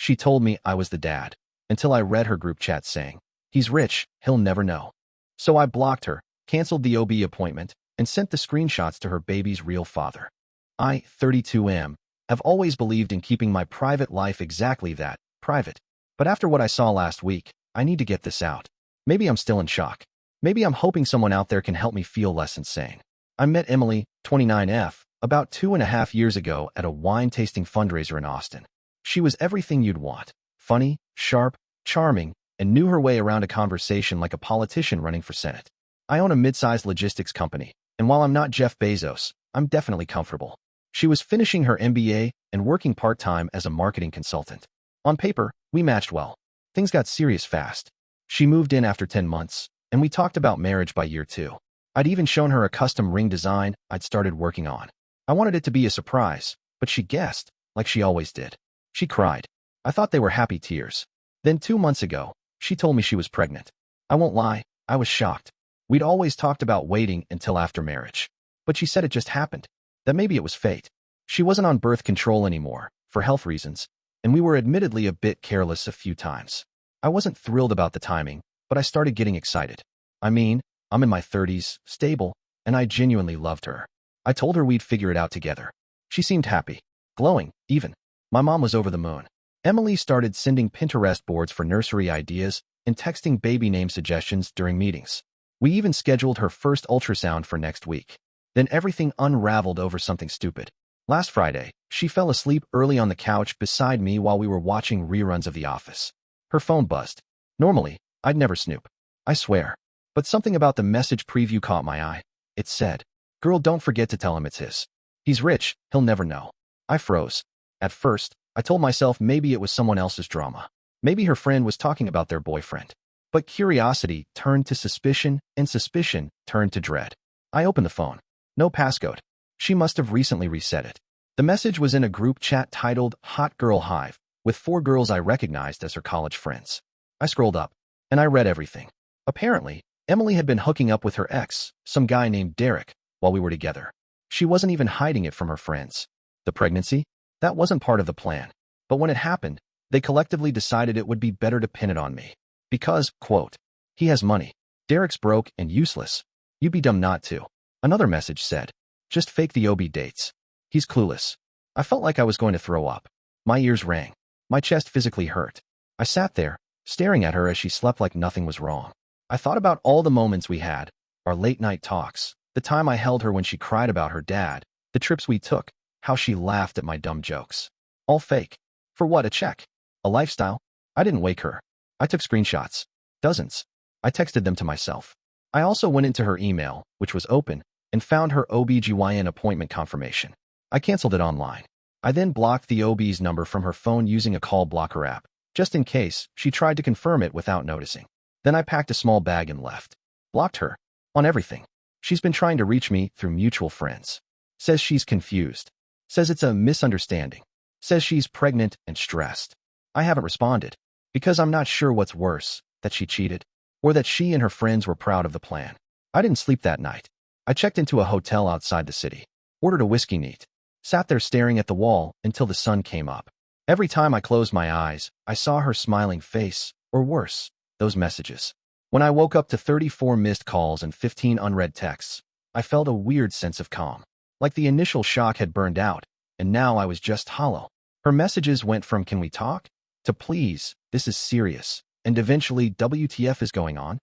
She told me I was the dad, until I read her group chat saying, "He's rich, he'll never know." So I blocked her, canceled the OB appointment, and sent the screenshots to her baby's real father. I, 32 have always believed in keeping my private life exactly that, private. But after what I saw last week, I need to get this out. Maybe I'm still in shock. Maybe I'm hoping someone out there can help me feel less insane. I met Emily, 29F, about 2.5 years ago at a wine tasting fundraiser in Austin. She was everything you'd want. Funny, sharp, charming, and knew her way around a conversation like a politician running for Senate. I own a mid-sized logistics company, and while I'm not Jeff Bezos, I'm definitely comfortable. She was finishing her MBA and working part-time as a marketing consultant. On paper, we matched well. Things got serious fast. She moved in after 10 months, and we talked about marriage by year 2. I'd even shown her a custom ring design I'd started working on. I wanted it to be a surprise, but she guessed, like she always did. She cried. I thought they were happy tears. Then 2 months ago, she told me she was pregnant. I won't lie, I was shocked. We'd always talked about waiting until after marriage. But she said it just happened. That maybe it was fate. She wasn't on birth control anymore, for health reasons, and we were admittedly a bit careless a few times. I wasn't thrilled about the timing, but I started getting excited. I mean, I'm in my 30s, stable, and I genuinely loved her. I told her we'd figure it out together. She seemed happy, glowing, even. My mom was over the moon. Emily started sending Pinterest boards for nursery ideas and texting baby name suggestions during meetings. We even scheduled her first ultrasound for next week. Then everything unraveled over something stupid. Last Friday, she fell asleep early on the couch beside me while we were watching reruns of The Office. Her phone buzzed. Normally, I'd never snoop. I swear. But something about the message preview caught my eye. It said, "Girl, don't forget to tell him it's his. He's rich, he'll never know." I froze. At first, I told myself maybe it was someone else's drama. Maybe her friend was talking about their boyfriend. But curiosity turned to suspicion, and suspicion turned to dread. I opened the phone. No passcode. She must have recently reset it. The message was in a group chat titled Hot Girl Hive, with 4 girls I recognized as her college friends. I scrolled up, and I read everything. Apparently, Emily had been hooking up with her ex, some guy named Derek, while we were together. She wasn't even hiding it from her friends. The pregnancy? That wasn't part of the plan. But when it happened, they collectively decided it would be better to pin it on me. Because, quote, "He has money. Derek's broke and useless. You'd be dumb not to." Another message said, "Just fake the OB dates. He's clueless." I felt like I was going to throw up. My ears rang. My chest physically hurt. I sat there, staring at her as she slept like nothing was wrong. I thought about all the moments we had, our late-night talks, the time I held her when she cried about her dad, the trips we took, how she laughed at my dumb jokes. All fake. For what, a check? A lifestyle? I didn't wake her. I took screenshots. Dozens. I texted them to myself. I also went into her email, which was open, and found her OBGYN appointment confirmation. I canceled it online. I then blocked the OB's number from her phone using a call blocker app, just in case she tried to confirm it without noticing. Then I packed a small bag and left. Blocked her. On everything. She's been trying to reach me through mutual friends. Says she's confused. Says it's a misunderstanding. Says she's pregnant and stressed. I haven't responded, because I'm not sure what's worse, that she cheated, or that she and her friends were proud of the plan. I didn't sleep that night. I checked into a hotel outside the city, ordered a whiskey neat, sat there staring at the wall until the sun came up. Every time I closed my eyes, I saw her smiling face, or worse, those messages. When I woke up to 34 missed calls and 15 unread texts, I felt a weird sense of calm. Like the initial shock had burned out, and now I was just hollow. Her messages went from "Can we talk?" to "Please, this is serious," and eventually "WTF is going on?"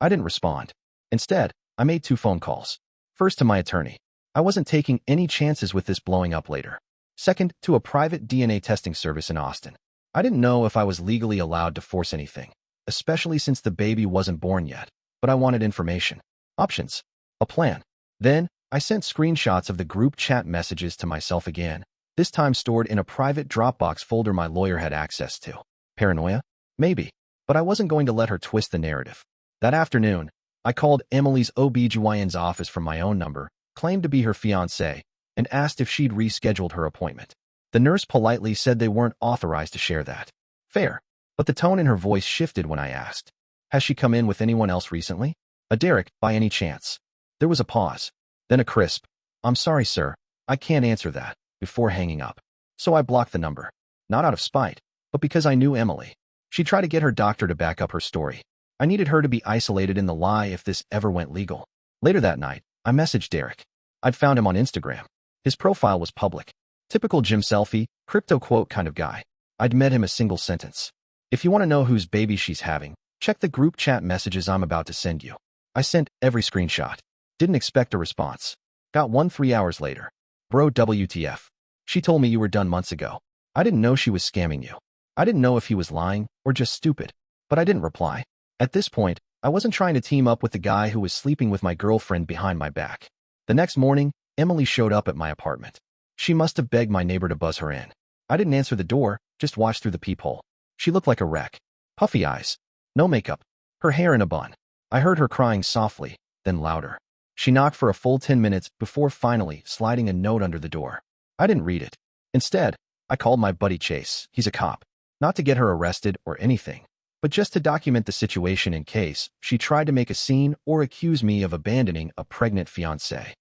I didn't respond. Instead, I made 2 phone calls. First to my attorney. I wasn't taking any chances with this blowing up later. Second, to a private DNA testing service in Austin. I didn't know if I was legally allowed to force anything, especially since the baby wasn't born yet, but I wanted information. Options. A plan. Then, I sent screenshots of the group chat messages to myself again, this time stored in a private Dropbox folder my lawyer had access to. Paranoia? Maybe. But I wasn't going to let her twist the narrative. That afternoon, I called Emily's OBGYN's office from my own number, claimed to be her fiancé, and asked if she'd rescheduled her appointment. The nurse politely said they weren't authorized to share that. Fair. But the tone in her voice shifted when I asked, "Has she come in with anyone else recently? A Derek, by any chance?" There was a pause. Then a crisp, "I'm sorry, sir. I can't answer that," before hanging up. So I blocked the number. Not out of spite, but because I knew Emily. She tried to get her doctor to back up her story. I needed her to be isolated in the lie if this ever went legal. Later that night, I messaged Derek. I'd found him on Instagram. His profile was public. Typical gym selfie, crypto quote kind of guy. I'd met him a single sentence. If you want to know whose baby she's having, check the group chat messages I'm about to send you. I sent every screenshot. Didn't expect a response. Got one 3 hours later. Bro, WTF. She told me you were done months ago. I didn't know she was scamming you. I didn't know if he was lying or just stupid, but I didn't reply. At this point, I wasn't trying to team up with the guy who was sleeping with my girlfriend behind my back. The next morning, Emily showed up at my apartment. She must have begged my neighbor to buzz her in. I didn't answer the door, just watched through the peephole. She looked like a wreck. Puffy eyes. No makeup. Her hair in a bun. I heard her crying softly, then louder. She knocked for a full 10 minutes before finally sliding a note under the door. I didn't read it. Instead, I called my buddy Chase. He's a cop. Not to get her arrested or anything, but just to document the situation in case she tried to make a scene or accuse me of abandoning a pregnant fiancé.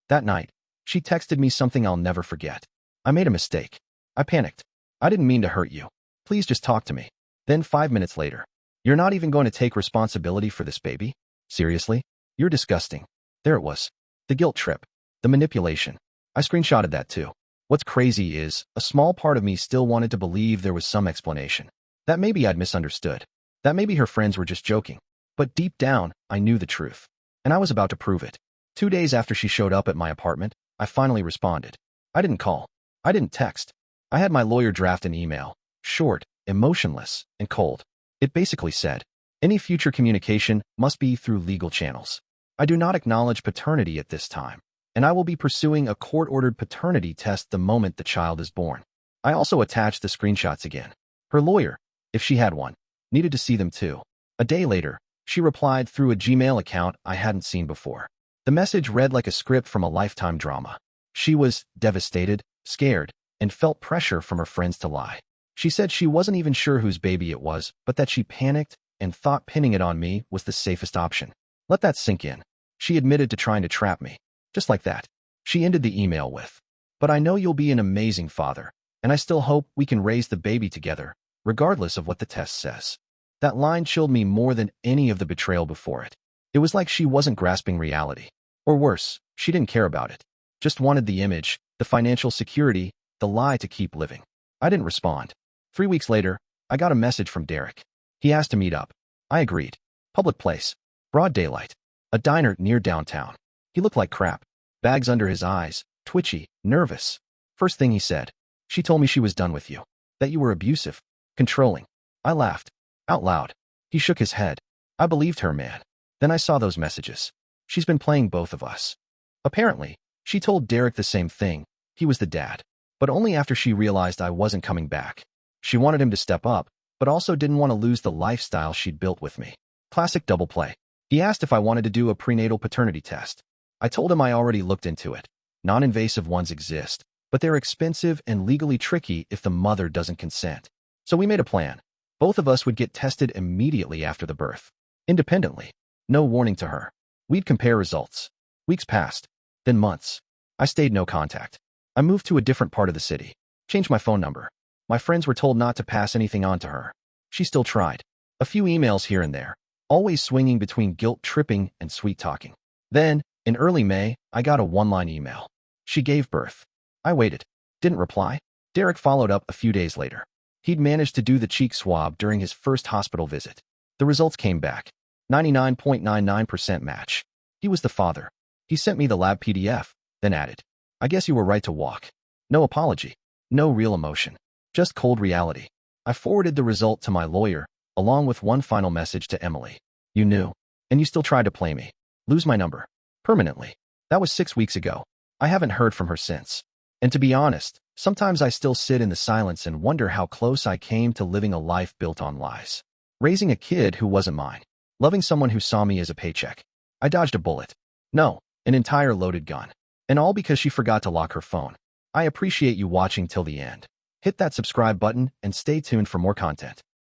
That night, she texted me something I'll never forget. I made a mistake. I panicked. I didn't mean to hurt you. Please just talk to me. Then 5 minutes later, you're not even going to take responsibility for this baby? Seriously? You're disgusting. There it was. The guilt trip. The manipulation. I screenshotted that too. What's crazy is, a small part of me still wanted to believe there was some explanation. That maybe I'd misunderstood. That maybe her friends were just joking. But deep down, I knew the truth. And I was about to prove it. 2 days after she showed up at my apartment, I finally responded. I didn't call. I didn't text. I had my lawyer draft an email. Short, emotionless, and cold. It basically said, any future communication must be through legal channels. I do not acknowledge paternity at this time, and I will be pursuing a court-ordered paternity test the moment the child is born. I also attached the screenshots again. Her lawyer, if she had one, needed to see them too. A day later, she replied through a Gmail account I hadn't seen before. The message read like a script from a Lifetime drama. She was devastated, scared, and felt pressure from her friends to lie. She said she wasn't even sure whose baby it was, but that she panicked and thought pinning it on me was the safest option. Let that sink in. She admitted to trying to trap me. Just like that. She ended the email with, but I know you'll be an amazing father, and I still hope we can raise the baby together, regardless of what the test says. That line chilled me more than any of the betrayal before it. It was like she wasn't grasping reality. Or worse, she didn't care about it. Just wanted the image, the financial security, the lie to keep living. I didn't respond. 3 weeks later, I got a message from Derek. He asked to meet up. I agreed. Public place. Broad daylight. A diner near downtown. He looked like crap. Bags under his eyes, twitchy, nervous. First thing he said, she told me she was done with you. That you were abusive, controlling. I laughed. Out loud. He shook his head. I believed her, man. Then I saw those messages. She's been playing both of us. Apparently, she told Derek the same thing. He was the dad. But only after she realized I wasn't coming back. She wanted him to step up, but also didn't want to lose the lifestyle she'd built with me. Classic double play. He asked if I wanted to do a prenatal paternity test. I told him I already looked into it. Non-invasive ones exist, but they're expensive and legally tricky if the mother doesn't consent. So we made a plan. Both of us would get tested immediately after the birth. Independently. No warning to her. We'd compare results. Weeks passed. Then months. I stayed no contact. I moved to a different part of the city. Changed my phone number. My friends were told not to pass anything on to her. She still tried. A few emails here and there, always swinging between guilt-tripping and sweet-talking. Then, in early May, I got a one-line email. She gave birth. I waited. Didn't reply. Derek followed up a few days later. He'd managed to do the cheek swab during his first hospital visit. The results came back. 99.99% match. He was the father. He sent me the lab PDF, then added, I guess you were right to walk. No apology. No real emotion. Just cold reality. I forwarded the result to my lawyer, along with one final message to Emily. You knew, and you still tried to play me. Lose my number. Permanently. That was 6 weeks ago. I haven't heard from her since. And to be honest, sometimes I still sit in the silence and wonder how close I came to living a life built on lies. Raising a kid who wasn't mine. Loving someone who saw me as a paycheck. I dodged a bullet. No, an entire loaded gun. And all because she forgot to lock her phone. I appreciate you watching till the end. Hit that subscribe button and stay tuned for more content.